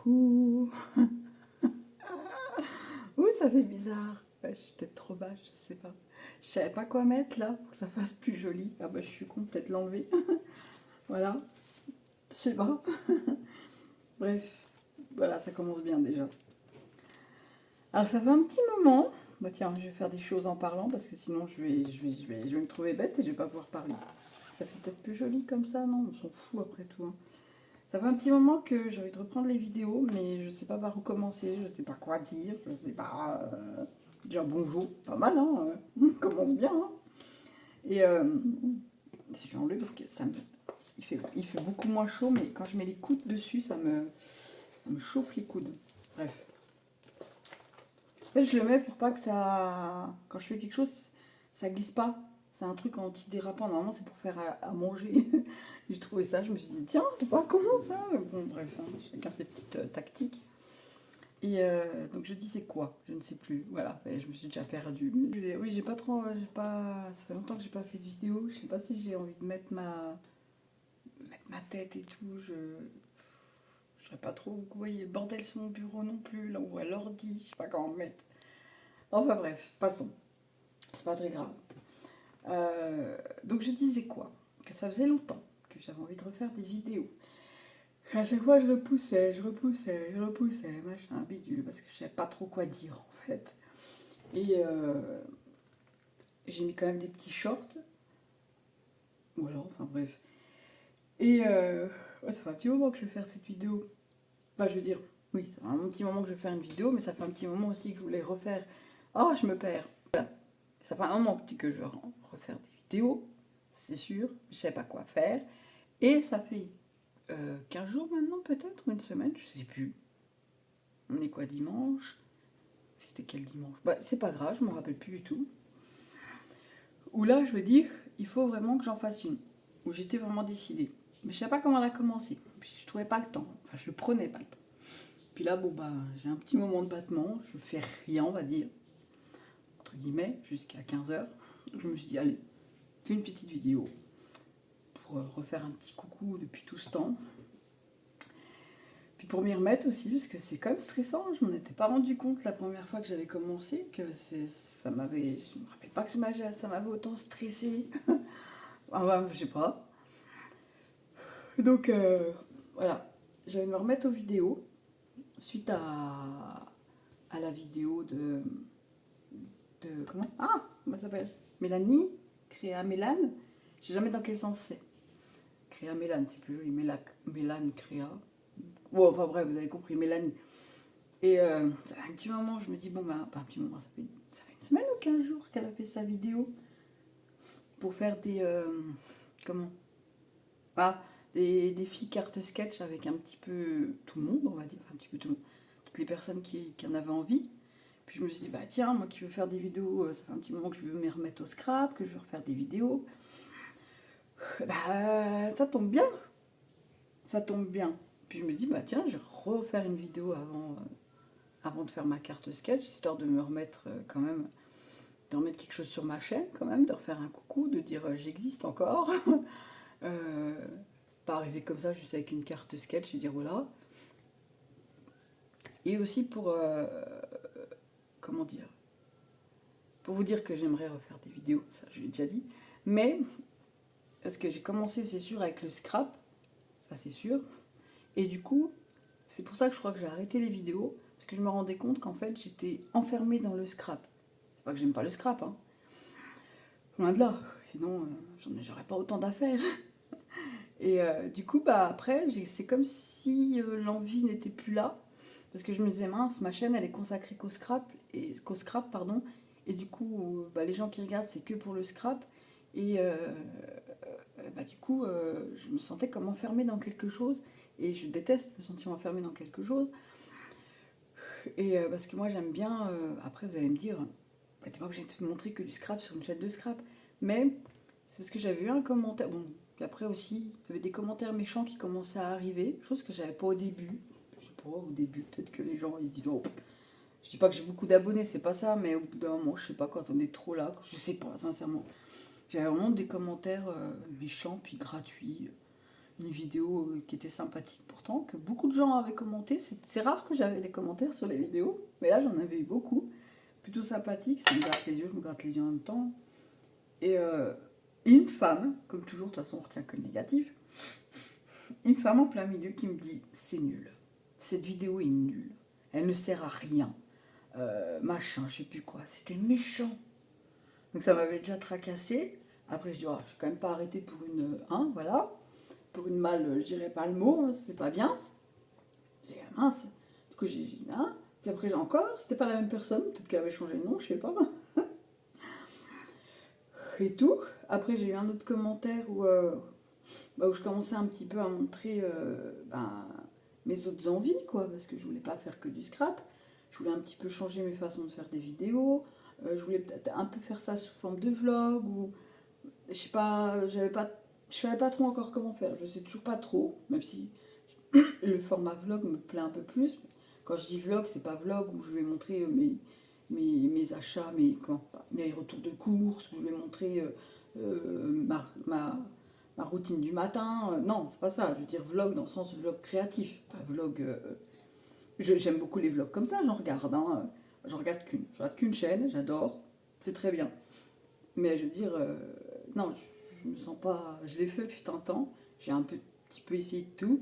Coucou. Ouh, ça fait bizarre. Ouais, je suis peut-être trop bas, je sais pas. Je savais pas quoi mettre là pour que ça fasse plus joli. Ah bah je suis con, peut-être l'enlever. Voilà, je sais pas. Bref, voilà, ça commence bien déjà. Alors ça fait un petit moment. Bah tiens, je vais faire des choses en parlant parce que sinon je vais me trouver bête et je vais pas pouvoir parler. Ça fait peut-être plus joli comme ça, non? On s'en fout après tout, hein. Ça fait un petit moment que j'ai envie de reprendre les vidéos, mais je sais pas par où commencer, je sais pas quoi dire, je sais pas. Dire bonjour, c'est pas mal, hein. On commence bien, hein. Et si je vais enlever parce que il fait beaucoup moins chaud, mais quand je mets les coudes dessus, ça me chauffe les coudes. Bref. En fait, je le mets pour pas que ça. Quand je fais quelque chose, ça glisse pas. C'est un truc antidérapant. Normalement, c'est pour faire à manger. J'ai trouvé ça, je me suis dit, tiens, c'est pas con ça. Mais bon, bref, hein, chacun ses petites tactiques. Et donc je dis c'est quoi? Je ne sais plus. Voilà, je me suis déjà perdue. Oui, j'ai pas trop. Ça fait longtemps que j'ai pas fait de vidéo. Je sais pas si j'ai envie de mettre ma tête et tout. Je serais pas trop. Vous voyez, le bordel sur mon bureau non plus. Là où à l'ordi, je sais pas comment me mettre. Enfin bref, passons. C'est pas très grave. Donc je disais quoi? Que ça faisait longtemps que j'avais envie de refaire des vidéos. À chaque fois, je repoussais, machin, bidule, parce que je savais pas trop quoi dire en fait. Et j'ai mis quand même des petits shorts. Voilà, enfin bref. Et ouais, ça fait un petit moment que je vais faire cette vidéo. Enfin, je veux dire, oui, ça fait un petit moment que je vais faire une vidéo, mais ça fait un petit moment aussi que je voulais refaire. Oh, je me perds. Voilà. Ça fait un moment que je veux refaire des vidéos, c'est sûr. Je sais pas quoi faire. Et ça fait 15 jours maintenant, peut-être, une semaine, je sais plus. On est quoi, dimanche? C'était quel dimanche? Bah, c'est pas grave, je me rappelle plus du tout. Où là, je me dis, il faut vraiment que j'en fasse une. Où j'étais vraiment décidée. Mais je sais pas comment la commencer. Puis je trouvais pas le temps. Enfin, je prenais pas le temps. Puis là, bon, bah, j'ai un petit moment de battement. Je fais rien, on va dire. Entre guillemets, jusqu'à 15 heures. Je me suis dit, allez, fais une petite vidéo. Pour refaire un petit coucou depuis tout ce temps. Puis pour m'y remettre aussi, parce que c'est quand même stressant. Je m'en étais pas rendu compte la première fois que j'avais commencé. Ça m'avait. Je me rappelle pas que ça m'avait autant stressé. Enfin, je sais pas. Donc voilà, j'allais me remettre aux vidéos suite à la vidéo de comment? Ah, comment ça s'appelle? Mélanie, Créa Mélane. Je sais jamais dans quel sens c'est. Créa Mélane, c'est plus joli. Mélane, Créa. Bon, enfin bref, vous avez compris, Mélanie. Et ça fait un petit moment, je me dis, bon, bah, pas un petit moment, ça fait une semaine ou 15 jours qu'elle a fait sa vidéo pour faire des. Comment? Ah, des filles cartes sketch avec un petit peu tout le monde, on va dire, enfin, un petit peu tout le monde, toutes les personnes qui en avaient envie. Puis je me suis dit, bah tiens, moi qui veux faire des vidéos, ça fait un petit moment que je veux me remettre au scrap, que je veux refaire des vidéos. Bah ça tombe bien, ça tombe bien. Puis je me dis, bah tiens, je vais refaire une vidéo avant de faire ma carte sketch, histoire de me remettre quand même, de remettre quelque chose sur ma chaîne quand même, de refaire un coucou, de dire j'existe encore. euh, Pas arriver comme ça juste avec une carte sketch et dire voilà. Et aussi pour, comment dire, pour vous dire que j'aimerais refaire des vidéos, ça je l'ai déjà dit, mais parce que j'ai commencé c'est sûr avec le scrap, ça c'est sûr, et du coup c'est pour ça que je crois que j'ai arrêté les vidéos, parce que je me rendais compte qu'en fait j'étais enfermée dans le scrap. C'est pas que j'aime pas le scrap, hein, loin de là, sinon j'aurais pas autant d'affaires. Et du coup bah après c'est comme si l'envie n'était plus là. Parce que je me disais, mince, ma chaîne, elle est consacrée qu'au scrap, pardon. Et du coup, bah, les gens qui regardent, c'est que pour le scrap. Et bah, du coup, je me sentais comme enfermée dans quelque chose. Et je déteste me sentir enfermée dans quelque chose. Et parce que moi, j'aime bien. Après, vous allez me dire, bah, t'es pas obligé de te montrer que du scrap sur une chaîne de scrap. Mais c'est parce que j'avais eu un commentaire. Bon, après aussi, il y avait des commentaires méchants qui commençaient à arriver. Chose que j'avais pas au début. Je sais pas, au début, peut-être que les gens ils disent oh, je dis pas que j'ai beaucoup d'abonnés, c'est pas ça, mais au bout d'un moment, je sais pas, quand on est trop là, je sais pas, sincèrement. J'avais vraiment des commentaires méchants puis gratuits. une vidéo qui était sympathique pourtant, que beaucoup de gens avaient commenté. C'est rare que j'avais des commentaires sur les vidéos, mais là j'en avais eu beaucoup. Plutôt sympathique, ça me gratte les yeux, je me gratte les yeux en même temps. Et une femme, comme toujours, de toute façon on retient que le négatif, une femme en plein milieu qui me dit c'est nul, cette vidéo est nulle, elle ne sert à rien, machin, je sais plus quoi, c'était méchant. Donc ça m'avait déjà tracassé. Après je dis, oh, je vais quand même pas arrêter pour une, voilà, pour une malle, je dirais pas le mot, hein, c'est pas bien. J'ai dit, ah, mince, du coup j'ai dit, puis après j'ai encore, c'était pas la même personne, peut-être qu'elle avait changé de nom, je sais pas. Et tout. Après j'ai eu un autre commentaire où je commençais un petit peu à montrer mes autres envies, quoi, parce que je voulais pas faire que du scrap. Je voulais un petit peu changer mes façons de faire des vidéos. Je voulais peut-être un peu faire ça sous forme de vlog, ou je sais pas, je savais pas trop encore comment faire. Je sais toujours pas trop, même si le format vlog me plaît un peu plus. Quand je dis vlog, c'est pas vlog où je vais montrer mes achats, mes retours de courses, où je vais montrer ma routine du matin. Non, c'est pas ça. Je veux dire vlog dans le sens vlog créatif, pas vlog. J'aime beaucoup les vlogs comme ça, j'en regarde. J'en regarde qu'une. Je regarde qu'une chaîne, j'adore. C'est très bien. Mais je veux dire, non, je me sens pas. Je l'ai fait putain de temps. J'ai petit peu essayé de tout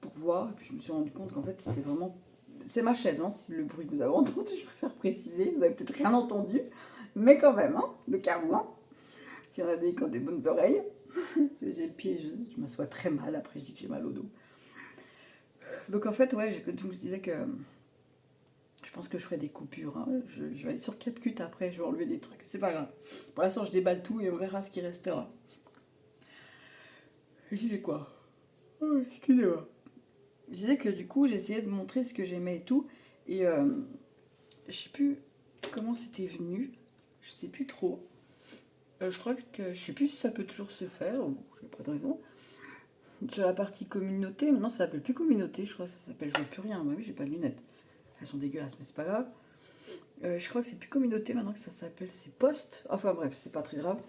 pour voir. Et puis je me suis rendu compte qu'en fait, c'était vraiment. C'est ma chaise, si le bruit que vous avez entendu, je préfère préciser. Vous avez peut-être rien entendu. Mais quand même, le cas où, s'il y en a des qui ont des bonnes oreilles. J'ai le pied, je m'assois très mal. Après, je dis que j'ai mal au dos. Donc en fait, ouais, je disais que je pense que je ferai des coupures. Je vais aller sur CapCut après, je vais enlever des trucs. C'est pas grave. Pour l'instant, je déballe tout et on verra ce qui restera. Je disais quoi? Oh, excusez-moi. Je disais que du coup, j'essayais de montrer ce que j'aimais et tout. Et je sais plus comment c'était venu. Je sais plus trop. Je crois que je sais plus si ça peut toujours se faire, ou j'ai pas de raison. Sur la partie communauté, maintenant ça s'appelle plus communauté, je crois que ça s'appelle je vois plus rien. Bah oui, j'ai pas de lunettes. Elles sont dégueulasses, mais c'est pas grave. Je crois que c'est plus communauté maintenant que ça s'appelle, c'est post. Enfin bref, c'est pas très grave.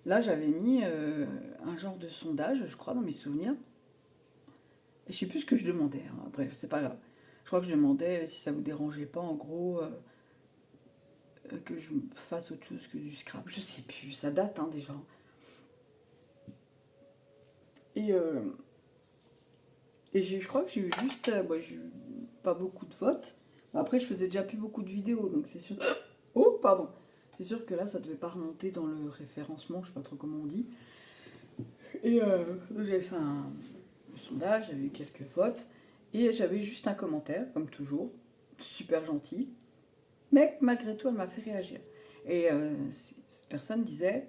Là, j'avais mis un genre de sondage, je crois, dans mes souvenirs. Et je sais plus ce que je demandais. Bref, c'est pas grave. Je crois que je demandais si ça vous dérangeait pas, en gros, que je fasse autre chose que du scrap. Je sais plus, ça date déjà. Et, je crois que j'ai eu juste, j'ai eu pas beaucoup de votes. Après, je faisais déjà plus beaucoup de vidéos, donc c'est sûr. Oh, pardon. C'est sûr que là, ça devait pas remonter dans le référencement, je sais pas trop comment on dit. Et j'avais fait un sondage, j'avais eu quelques votes, et j'avais juste un commentaire, comme toujours, super gentil, mais malgré tout, elle m'a fait réagir. Et cette personne disait,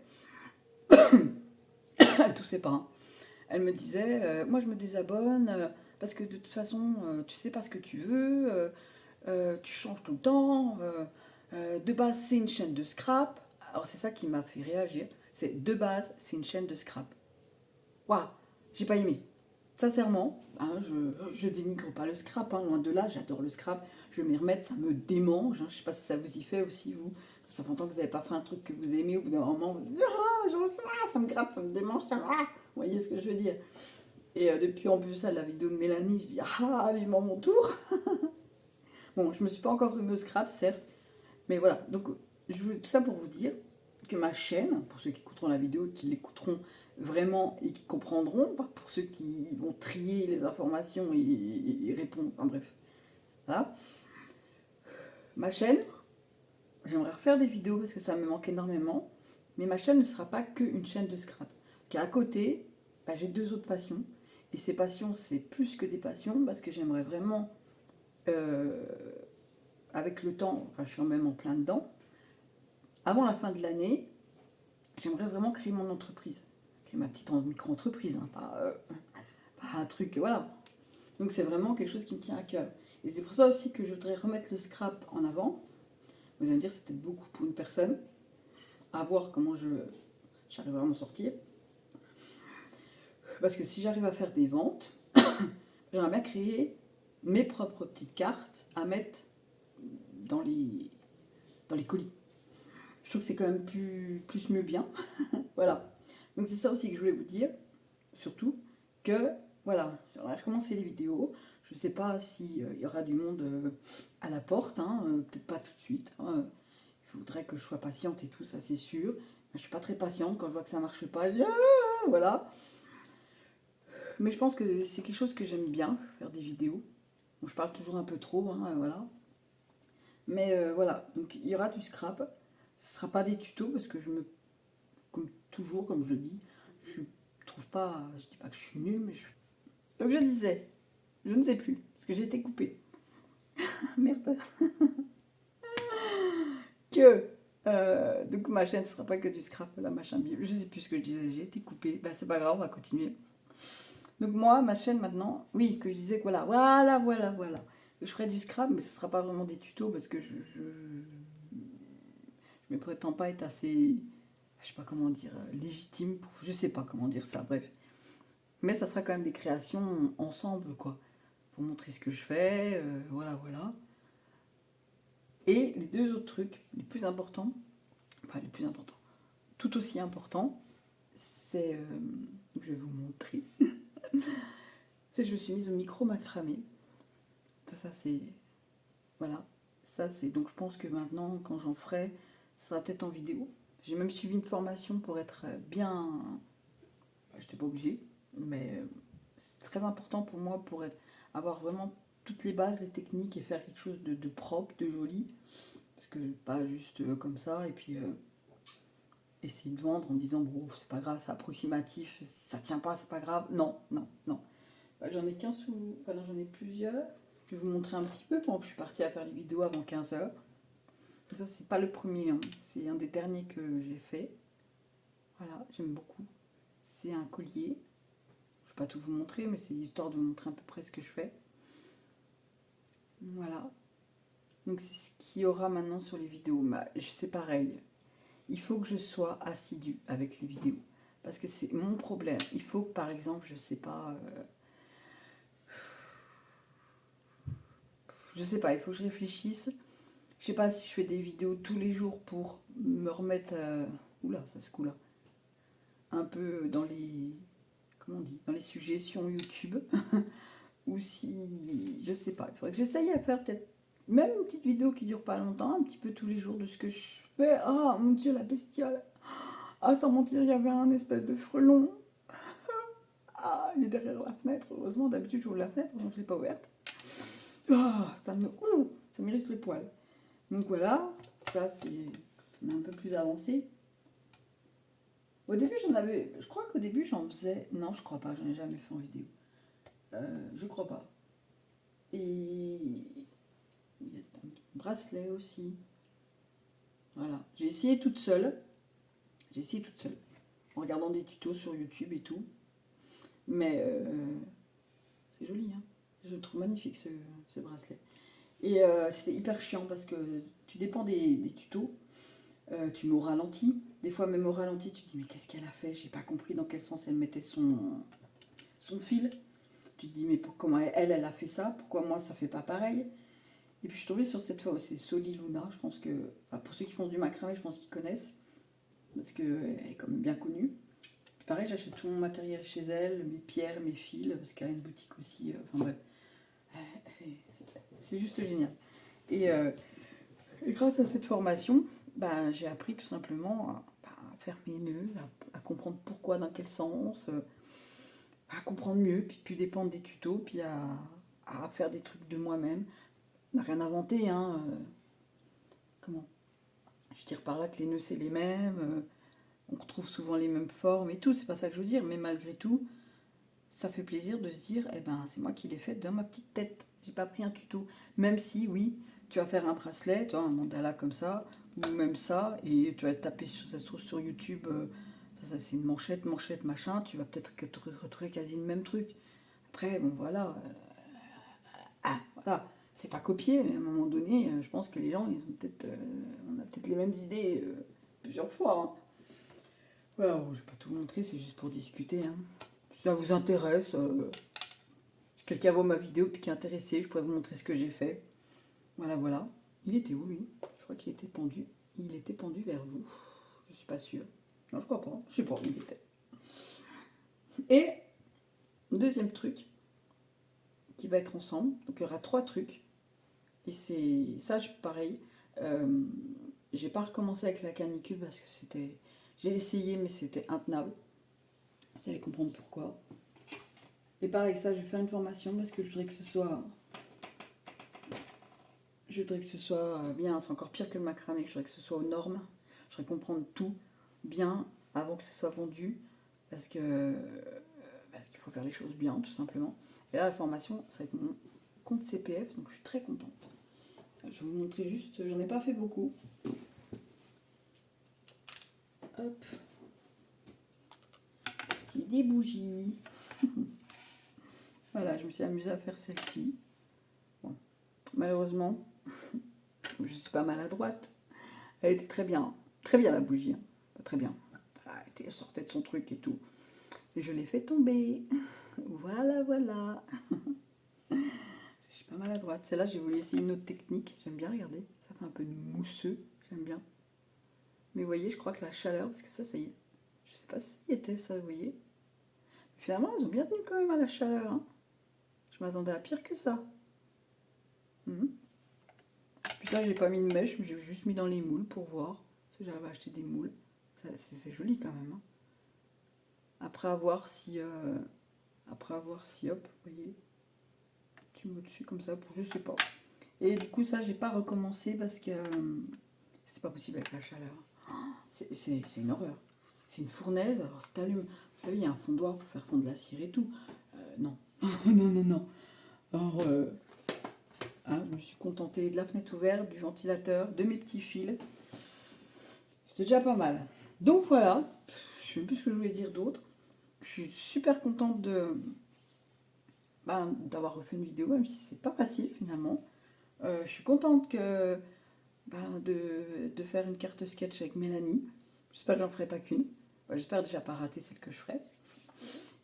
elle toussait pas, elle me disait, moi je me désabonne, parce que de toute façon, tu sais pas ce que tu veux, tu changes tout le temps, de base c'est une chaîne de scrap. Alors c'est ça qui m'a fait réagir, c'est de base c'est une chaîne de scrap. Waouh, j'ai pas aimé. Sincèrement, je dénigre pas le scrap, loin de là, j'adore le scrap. Je vais m'y remettre, ça me démange. Je sais pas si ça vous y fait aussi, vous. Ça fait longtemps que vous n'avez pas fait un truc que vous aimez, au bout d'un moment, vous dites ça me gratte, ça me démange, vous voyez ce que je veux dire. Et depuis en plus ça, la vidéo de Mélanie, je dis vivement mon tour. Bon, je me suis pas encore remis au scrap, certes, mais voilà. Donc, je voulais tout ça pour vous dire que ma chaîne, pour ceux qui écouteront la vidéo et qui l'écouteront vraiment et qui comprendront, pas pour ceux qui vont trier les informations et répondre, enfin bref. Voilà. Ma chaîne, j'aimerais refaire des vidéos parce que ça me manque énormément, mais ma chaîne ne sera pas qu'une chaîne de scrap. Parce qu'à côté, j'ai deux autres passions. Et ces passions, c'est plus que des passions parce que j'aimerais vraiment, avec le temps, je suis même en plein dedans, avant la fin de l'année, j'aimerais vraiment créer mon entreprise. Créer ma petite micro-entreprise, pas un truc, voilà. Donc c'est vraiment quelque chose qui me tient à cœur. Et c'est pour ça aussi que je voudrais remettre le scrap en avant. Vous allez me dire, c'est peut-être beaucoup pour une personne. À voir comment j'arriverai à m'en sortir. Parce que si j'arrive à faire des ventes, j'aimerais bien créer mes propres petites cartes à mettre dans les colis. Je trouve que c'est quand même plus mieux bien. Voilà. Donc c'est ça aussi que je voulais vous dire, surtout, que voilà, j'aimerais recommencer les vidéos. Je sais pas si il y aura du monde à la porte, hein, peut-être pas tout de suite, hein. Il faudrait que je sois patiente et tout, ça c'est sûr. Je suis pas très patiente quand je vois que ça marche pas. Je dis, ah, voilà. Mais je pense que c'est quelque chose que j'aime bien, faire des vidéos. Bon, je parle toujours un peu trop, hein, voilà. Mais voilà, donc il y aura du scrap. Ce sera pas des tutos parce que comme toujours, comme je dis, je trouve pas, je dis pas que je suis nulle, mais donc je disais, je ne sais plus, parce que j'ai été coupée. Merde. Que donc ma chaîne ne sera pas que du scrap, la machin bible. Je sais plus ce que je disais, j'ai été coupée. Bah c'est pas grave, on va continuer. Donc moi, ma chaîne maintenant, oui, que je disais que voilà. Je ferai du scrap, mais ce sera pas vraiment des tutos parce que je me prétends pas être assez, je sais pas comment dire, légitime. Je sais pas comment dire ça, bref. Mais ça sera quand même des créations ensemble, quoi, pour montrer ce que je fais, voilà. Et les deux autres trucs, les plus importants, enfin les plus importants, tout aussi importants, c'est, je vais vous montrer, c'est je me suis mise au micro macramé. Ça c'est, voilà, ça c'est, donc je pense que maintenant quand j'en ferai, ça sera peut-être en vidéo. J'ai même suivi une formation pour être bien, je n'étais pas obligée, mais c'est très important pour moi pour avoir vraiment toutes les bases, les techniques et faire quelque chose de propre, de joli, parce que pas juste comme ça, et puis essayer de vendre en me disant bon c'est pas grave, c'est approximatif, si ça tient pas c'est pas grave. Non. J'en ai qu'un sous. Enfin non, j'en ai plusieurs. Je vais vous montrer un petit peu pendant que je suis partie à faire les vidéos avant 15h. Ça c'est pas le premier, hein. C'est un des derniers que j'ai fait. Voilà, j'aime beaucoup. C'est un collier. Je vais pas tout vous montrer, mais c'est histoire de vous montrer à peu près ce que je fais. Voilà. Donc c'est ce qu'il y aura maintenant sur les vidéos. Bah, c'est pareil. Il faut que je sois assidue avec les vidéos. Parce que c'est mon problème. Il faut que, par exemple, je sais pas, il faut que je réfléchisse. Je sais pas si je fais des vidéos tous les jours pour me remettre, oula, ça se coule là, un peu dans les, comment on dit, dans les suggestions YouTube, ou si, je sais pas, il faudrait que j'essaye à faire peut-être même une petite vidéo qui dure pas longtemps, un petit peu tous les jours de ce que je fais. Ah mon dieu, la bestiole. Ah, sans mentir, il y avait un espèce de frelon. Ah, il est derrière la fenêtre. Heureusement, d'habitude, j'ouvre la fenêtre, donc je l'ai pas ouverte. Ah, ça m'irrite les poils. Donc voilà, ça c'est, on est un peu plus avancé. Au début, je crois qu'au début, j'en faisais. Non, je crois pas, j'en ai jamais fait en vidéo. Je crois pas. Et il y a un bracelet aussi. Voilà, j'ai essayé toute seule. En regardant des tutos sur YouTube et tout. Mais c'est joli, hein. Je le trouve magnifique ce bracelet. Et c'était hyper chiant parce que tu dépends des tutos. Tu mets au ralenti. Des fois, même au ralenti, tu te dis mais qu'est-ce qu'elle a fait? J'ai pas compris dans quel sens elle mettait son fil. Tu te dis mais comment elle a fait ça? Pourquoi moi ça fait pas pareil? Et puis je suis tombée sur cette fois, c'est Soliluna. Je pense que, enfin, pour ceux qui font du macramé, je pense qu'ils connaissent parce qu'elle est quand même bien connue. Puis pareil, j'achète tout mon matériel chez elle, mes pierres, mes fils, parce qu'elle a une boutique aussi. Enfin bref, c'est juste génial. Et grâce à cette formation, bah, j'ai appris tout simplement à faire mes nœuds, à comprendre pourquoi, dans quel sens, à comprendre mieux, puis plus dépendre des tutos, puis à faire des trucs de moi-même. On n'a rien inventé, hein. Comment Je tire par là que les nœuds c'est les mêmes, on retrouve souvent les mêmes formes et tout, c'est pas ça que je veux dire, mais malgré tout, ça fait plaisir de se dire, eh ben c'est moi qui l'ai fait dans ma petite tête. J'ai pas pris un tuto. Même si, oui, tu vas faire un bracelet, tu vois, un mandala comme ça, ou même ça, et tu vas taper ça se trouve sur YouTube, ça c'est une manchette, machin, tu vas peut-être retrouver quasi le même truc. Après, bon voilà, voilà, c'est pas copié, mais à un moment donné, je pense que les gens, ils ont peut-être, on a peut-être les mêmes idées plusieurs fois, hein. Voilà, bon, je vais pas tout vous montrer, c'est juste pour discuter, hein. Si ça vous intéresse, si quelqu'un voit ma vidéo puis qui est intéressé, je pourrais vous montrer ce que j'ai fait. Voilà. Il était où, lui? Je crois qu'il était pendu. Il était pendu vers vous. Je suis pas sûre. Non, je crois pas. Je sais pas où il était. Et deuxième truc qui va être ensemble. Donc il y aura 3 trucs. Et c'est ça, pareil. J'ai pas recommencé avec la canicule parce que c'était... J'ai essayé, mais c'était intenable. Vous allez comprendre pourquoi. Et pareil, ça, je vais faire une formation parce que je voudrais que ce soit... Je voudrais que ce soit bien, c'est encore pire que le macramé, je voudrais que ce soit aux normes. Je voudrais comprendre tout bien avant que ce soit vendu. Parce qu'il faut faire les choses bien, tout simplement. Et là, la formation, ça va être mon compte CPF, donc je suis très contente. Je vais vous montrer juste, j'en ai pas fait beaucoup. Hop. C'est des bougies. Voilà, je me suis amusée à faire celle-ci. Bon. Malheureusement, je suis pas maladroite. Elle était très bien la bougie. Hein. Pas très bien. Elle sortait de son truc et tout. Et je l'ai fait tomber. Voilà, voilà. Je suis pas maladroite. Celle-là, j'ai voulu essayer une autre technique. J'aime bien regarder. Ça fait un peu mousseux. J'aime bien. Mais vous voyez, je crois que la chaleur, parce que ça y est. Je sais pas s'il y était ça, vous voyez. Finalement, ils ont bien tenu quand même à la chaleur. Hein. Je m'attendais à pire que ça. Puis ça, j'ai pas mis de mèche, j'ai juste mis dans les moules pour voir. Si j'avais acheté des moules. C'est joli quand même. Hein. Après avoir si hop, vous voyez, tu mets au-dessus comme ça, pour je sais pas. Et du coup, ça, j'ai pas recommencé parce que c'est pas possible avec la chaleur. C'est une horreur. C'est une fournaise, alors si t'allumes, vous savez, il y a un fondoir pour faire fondre la cire et tout. Non. non. Alors, je me suis contentée de la fenêtre ouverte, du ventilateur, de mes petits fils. C'était déjà pas mal. Donc voilà, je sais même plus ce que je voulais dire d'autre. Je suis super contente d'avoir refait une vidéo, même si c'est pas facile finalement. Je suis contente de faire une carte sketch avec Mélanie. J'espère que j'en ferai pas qu'une. J'espère déjà pas rater celle que je ferai.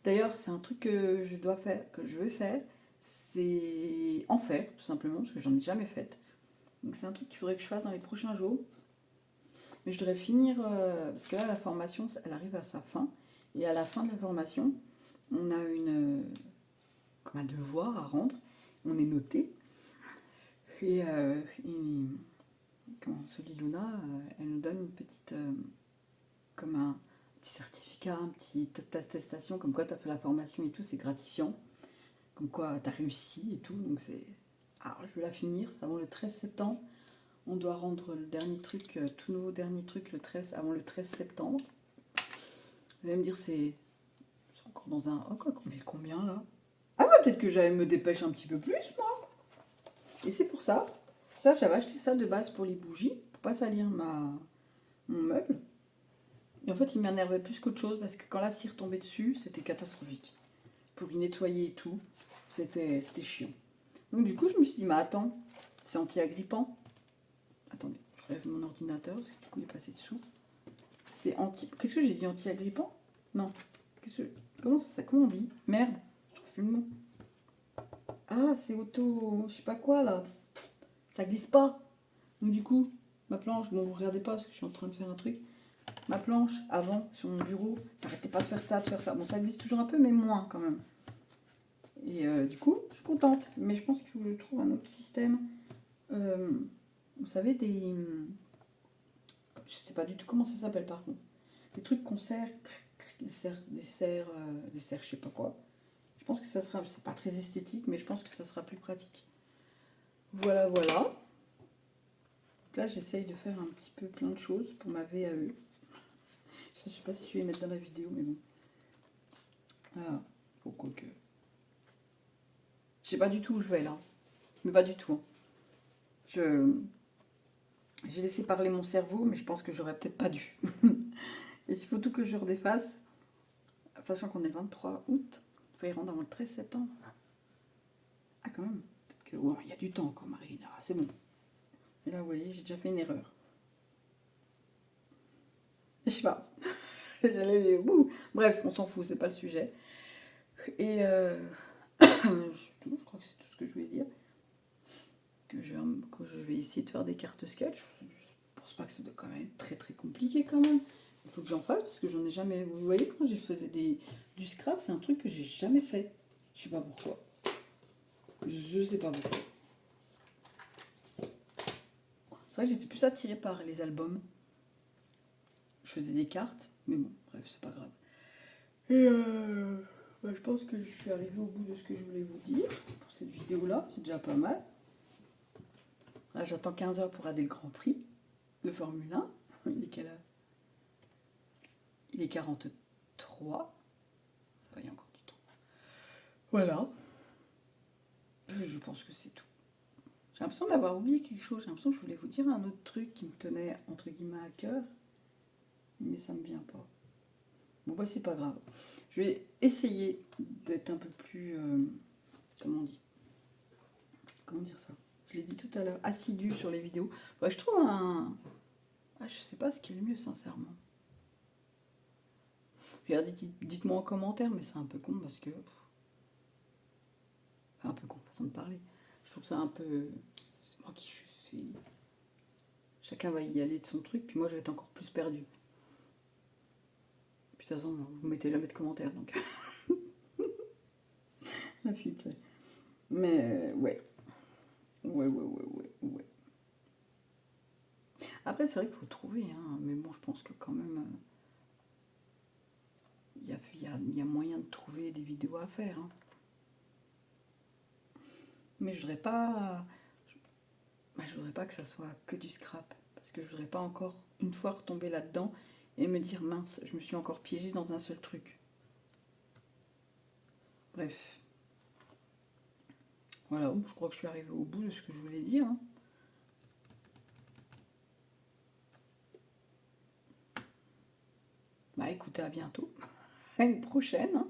D'ailleurs, c'est un truc que je vais faire, c'est en faire, tout simplement, parce que j'en ai jamais fait. Donc c'est un truc qu'il faudrait que je fasse dans les prochains jours. Mais je devrais finir, parce que là, la formation, elle arrive à sa fin. Et à la fin de la formation, on a comme un devoir à rendre. On est noté. Et Soli Luna, elle nous donne une petite, comme un petit certificat, une petite attestation, comme quoi tu as fait la formation et tout, c'est gratifiant. Comme quoi tu as réussi et tout. Donc c'est... Alors je vais la finir, c'est avant le 13 septembre. On doit rendre le dernier truc, tout nouveau dernier truc, avant le 13 septembre. Vous allez me dire, c'est encore dans un... Oh, mais combien là? Ah ouais, peut-être que j'allais me dépêcher un petit peu plus, moi. Et c'est pour ça. Ça, j'avais acheté ça de base pour les bougies, pour pas salir mon meuble. Et en fait, il m'énervait plus qu'autre chose, parce que quand la cire tombait dessus, c'était catastrophique. Pour y nettoyer et tout, c'était chiant. Donc du coup, je me suis dit, mais attends, c'est anti-agrippant. Attendez, je relève mon ordinateur, parce que du coup, il est passé dessous. C'est anti... Qu'est-ce que j'ai dit, anti-agrippant? Non. Comment on dit? Merde, je refais le mot. Ah, c'est auto... Je sais pas quoi, là. Ça glisse pas. Donc du coup, ma planche... Bon, vous regardez pas, parce que je suis en train de faire un truc. Ma planche, avant, sur mon bureau, ça arrêtait pas de faire ça, Bon, ça glisse toujours un peu, mais moins, quand même. Et du coup, je suis contente. Mais je pense qu'il faut que je trouve un autre système. Vous savez, je sais pas du tout comment ça s'appelle, par contre. Des trucs qu'on serre... Des serres, je sais pas quoi. Je pense que ça sera... C'est pas très esthétique, mais je pense que ça sera plus pratique. Voilà. Donc là, j'essaye de faire un petit peu plein de choses pour ma VAE. Je sais pas si je vais les mettre dans la vidéo, mais bon. Voilà. Pourquoi que... Je sais pas du tout où je vais, là. Mais pas du tout. Hein. J'ai laissé parler mon cerveau, mais je pense que j'aurais peut-être pas dû. Et s'il faut tout que je redéfasse, sachant qu'on est le 23 août, il faut y rendre avant le 13 septembre. Ah, quand même. Peut-être que... Ouais, il y a du temps encore, Marilyn. Ah, c'est bon. Et là, vous voyez, j'ai déjà fait une erreur. Je sais pas. Bref, on s'en fout, c'est pas le sujet. Et je crois que c'est tout ce que je voulais dire. Que je vais essayer de faire des cartes sketch. Je pense pas que ça doit quand même être très très compliqué quand même. Il faut que j'en fasse parce que j'en ai jamais... Vous voyez, quand j'ai faisais du scrap, c'est un truc que j'ai jamais fait. Je sais pas pourquoi. Je sais pas pourquoi. C'est vrai que j'étais plus attirée par les albums. Je faisais des cartes, mais bon, bref, c'est pas grave. Et je pense que je suis arrivée au bout de ce que je voulais vous dire pour cette vidéo-là. C'est déjà pas mal. Là, j'attends 15 heures pour regarder le Grand Prix de Formule 1. Il est quelle heure? Il est 43. Ça va, il y a encore du temps. Voilà. Je pense que c'est tout. J'ai l'impression d'avoir oublié quelque chose. J'ai l'impression que je voulais vous dire un autre truc qui me tenait, entre guillemets, à cœur. Mais ça me vient pas. Bon, bah, c'est pas grave. Je vais essayer d'être un peu plus... comment on dit? Comment dire ça? Je l'ai dit tout à l'heure. Assidu sur les vidéos. Ouais, je trouve un... Ah, je sais pas ce qui est le mieux, sincèrement. Dites-moi en commentaire, mais c'est un peu con parce que... Enfin, un peu con, façon de parler. Je trouve ça un peu... C'est moi qui suis... Chacun va y aller de son truc, puis moi je vais être encore plus perdu. Puis de toute façon, vous mettez jamais de commentaires, donc... La fille, tu sais. Mais ouais. Ouais. Après, c'est vrai qu'il faut trouver, hein. Mais bon, je pense que quand même... Il y a moyen de trouver des vidéos à faire, hein. Mais je voudrais pas... je voudrais pas que ça soit que du scrap. Parce que je voudrais pas encore une fois retomber là-dedans et me dire mince, je me suis encore piégée dans un seul truc. Bref. Voilà, je crois que je suis arrivée au bout de ce que je voulais dire, hein. Bah écoutez, à bientôt. À une prochaine, hein.